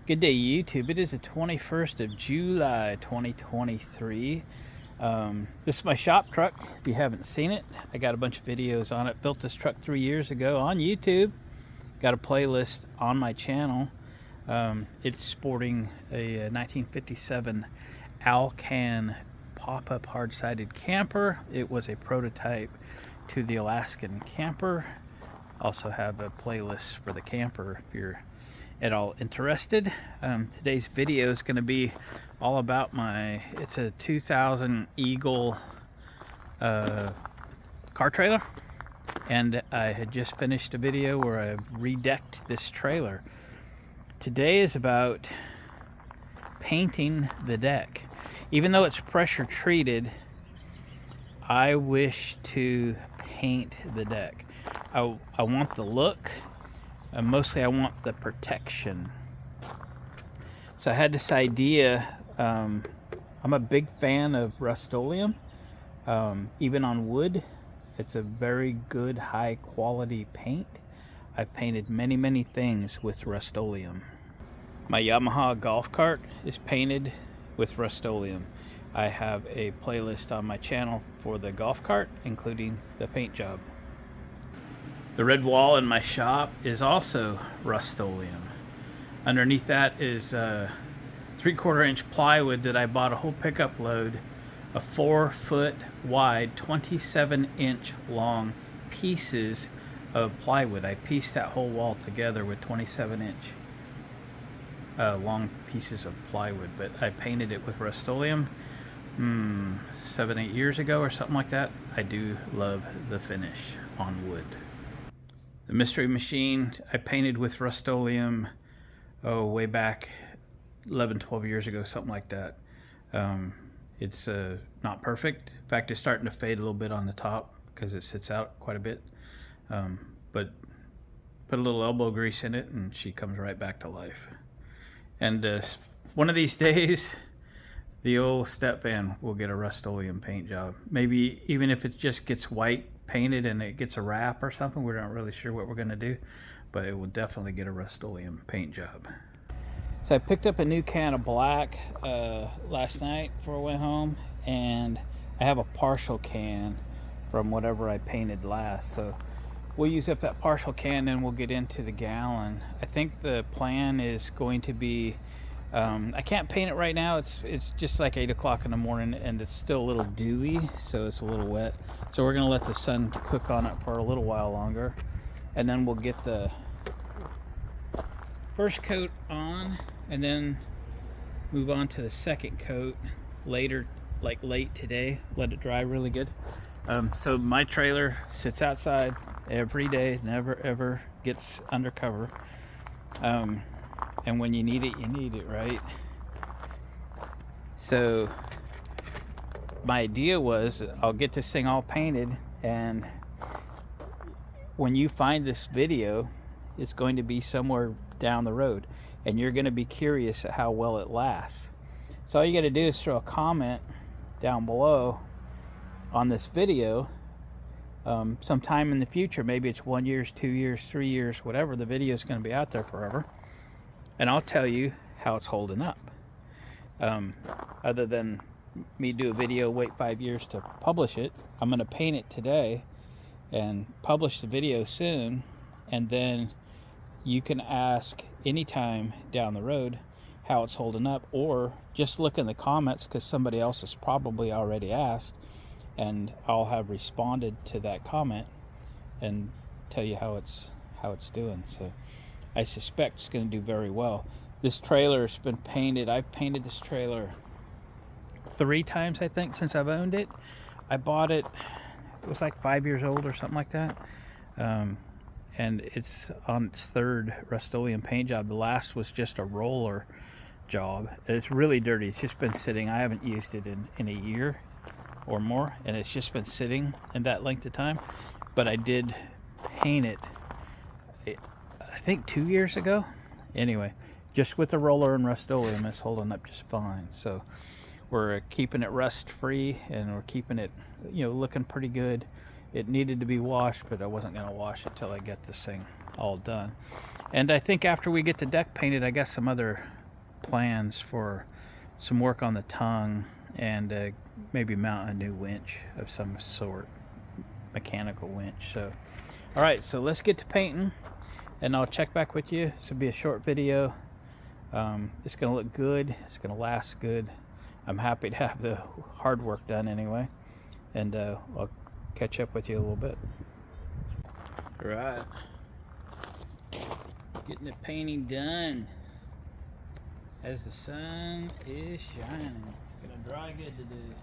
Good day, YouTube. It is the 21st of July, 2023. This is my shop truck. If you haven't seen it, I got a bunch of videos on it. Built this truck 3 years ago on YouTube. Got a playlist on my channel. It's sporting a 1957 Alcan pop-up hard-sided camper. It was a prototype to the Alaskan camper. Also have a playlist for the camper if you're at all interested. Today's video is going to be all about it's a 2000 Eagle car trailer, and I had just finished a video where I redecked this trailer. Today is about painting the deck. Even though it's pressure treated, I wish to paint the deck. I want the look. Mostly I want the protection. So I had this idea. I'm a big fan of Rustolium. Even on wood, it's a very good high quality paint. I've painted many things with Rustolium. My Yamaha golf cart is painted with Rustolium. I have a playlist on my channel for the golf cart, including the paint job. The red wall in my shop is also Rustolium. Underneath that is 3/4 inch plywood that I bought a whole pickup load of 4 foot wide, 27 inch long pieces of plywood. I pieced that whole wall together with 27 inch long pieces of plywood, but I painted it with Rustolium 7-8 years ago or something like that. I do love the finish on wood. The mystery machine I painted with Rustolium way back 11-12 years ago, something like that. It's not perfect. In fact, it's starting to fade a little bit on the top because it sits out quite a bit. But put a little elbow grease in it and she comes right back to life. And one of these days, the old step van will get a Rustolium paint job. Maybe even if it just gets white painted and it gets a wrap or something, we're not really sure what we're going to do, but it will definitely get a Rustolium paint job. So I picked up a new can of black last night before I went home, and I have a partial can from whatever I painted last, so we'll use up that partial can and we'll get into the gallon. I think the plan is going to be I can't paint it right now. It's just like 8 o'clock in the morning and it's still a little dewy, so it's a little wet. So we're gonna let the sun cook on it for a little while longer, and then we'll get the first coat on and then move on to the second coat later, like late today. Let it dry really good. So my trailer sits outside every day, never ever gets under cover. And when you need it, right? So my idea was I'll get this thing all painted, and when you find this video, it's going to be somewhere down the road, and you're going to be curious at how well it lasts. So all you got to do is throw a comment down below on this video sometime in the future. Maybe it's 1 year, 2 years, 3 years, whatever. The video is going to be out there forever. And I'll tell you how it's holding up. Other than me do a video, wait 5 years to publish it, I'm going to paint it today and publish the video soon. And then you can ask anytime down the road how it's holding up, or just look in the comments because somebody else has probably already asked, and I'll have responded to that comment and tell you how it's doing. So I suspect it's going to do very well. This trailer's been painted. I've painted this trailer 3 times, I think, since I've owned it. I bought it, it was like 5 years old or something like that. And it's on its 3rd Rustolium paint job. The last was just a roller job. It's really dirty. It's just been sitting. I haven't used it in a year or more, and it's just been sitting in that length of time. But I did paint it I think 2 years ago. Anyway, just with the roller and Rustolium, it's holding up just fine. So we're keeping it rust free, and we're keeping it, looking pretty good. It needed to be washed, but I wasn't going to wash it till I get this thing all done. And I think after we get the deck painted, I got some other plans for some work on the tongue and maybe mount a new winch of some sort, mechanical winch. So, all right, so let's get to painting, and I'll check back with you. This will be a short video. It's gonna look good. It's gonna last good. I'm happy to have the hard work done anyway, and I'll catch up with you a little bit. All right, getting the painting done as the sun is shining. It's gonna dry good today.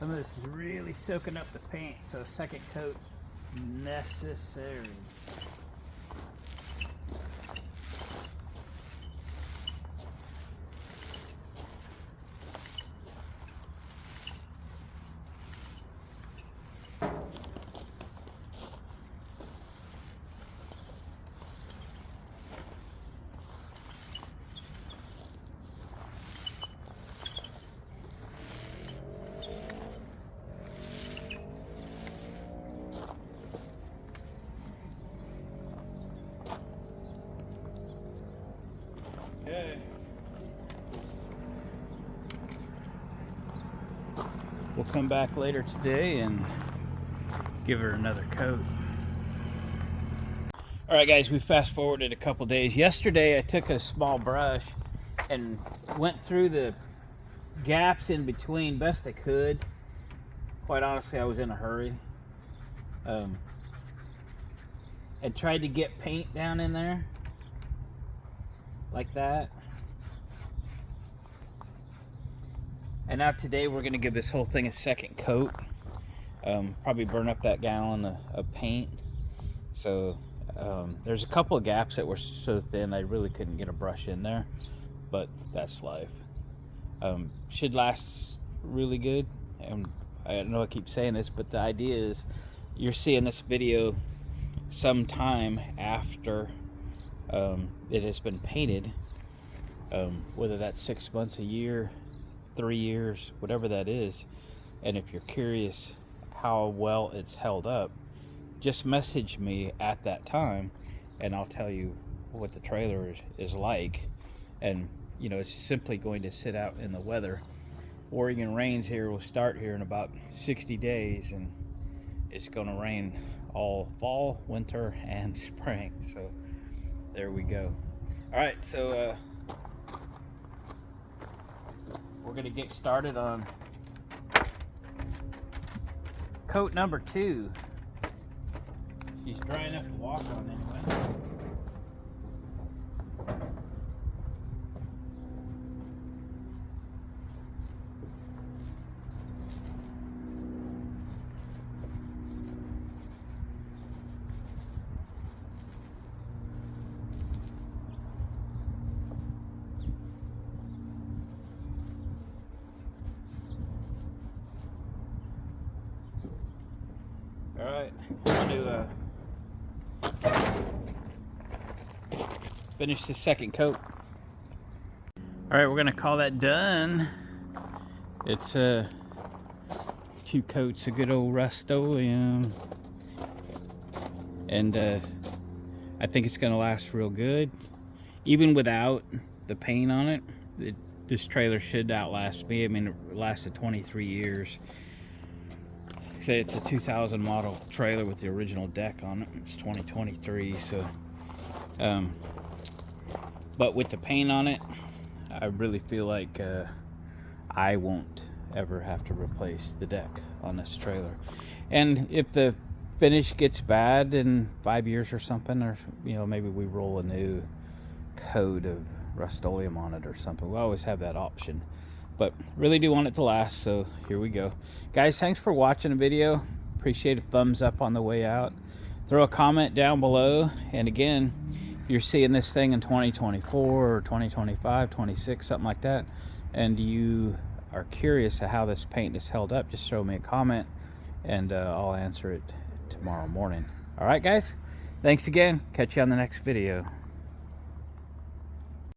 Some of this is really soaking up the paint, so a second coat necessary. Okay. We'll come back later today and give her another coat. All right, guys, we fast forwarded a couple days. Yesterday, I took a small brush and went through the gaps in between best I could. Quite honestly, I was in a hurry. And tried to get paint down in there like that. And now today we're gonna give this whole thing a second coat. Probably burn up that gallon of paint. So there's a couple of gaps that were so thin I really couldn't get a brush in there, but that's life. Should last really good. And I know I keep saying this, but the idea is you're seeing this video sometime after it has been painted, whether that's 6 months, a year, 3 years, whatever that is. And if you're curious how well it's held up, just message me at that time and I'll tell you what the trailer is like. And you know, it's simply going to sit out in the weather. Oregon rains here will start here in about 60 days, and it's going to rain all fall, winter, and spring. So there we go. All right, so we're going to get started on coat number 2. She's dry enough to walk on anyway. All right, I'm going to finish the second coat. All right, we're going to call that done. It's 2 coats of good old Rustolium. And I think it's going to last real good. Even without the paint on it, this trailer should outlast me. I mean, it lasted 23 years. Say it's a 2000 model trailer with the original deck on it. It's 2023, so but with the paint on it, I really feel like I won't ever have to replace the deck on this trailer. And if the finish gets bad in 5 years or something, or you know, maybe we roll a new coat of Rustolium on it or something, we always have that option. But really do want it to last, so here we go. Guys, thanks for watching the video. Appreciate a thumbs up on the way out. Throw a comment down below. And again, if you're seeing this thing in 2024 or 2025, 26, something like that, and you are curious of how this paint is held up, just throw me a comment and I'll answer it tomorrow morning. All right, guys, thanks again. Catch you on the next video.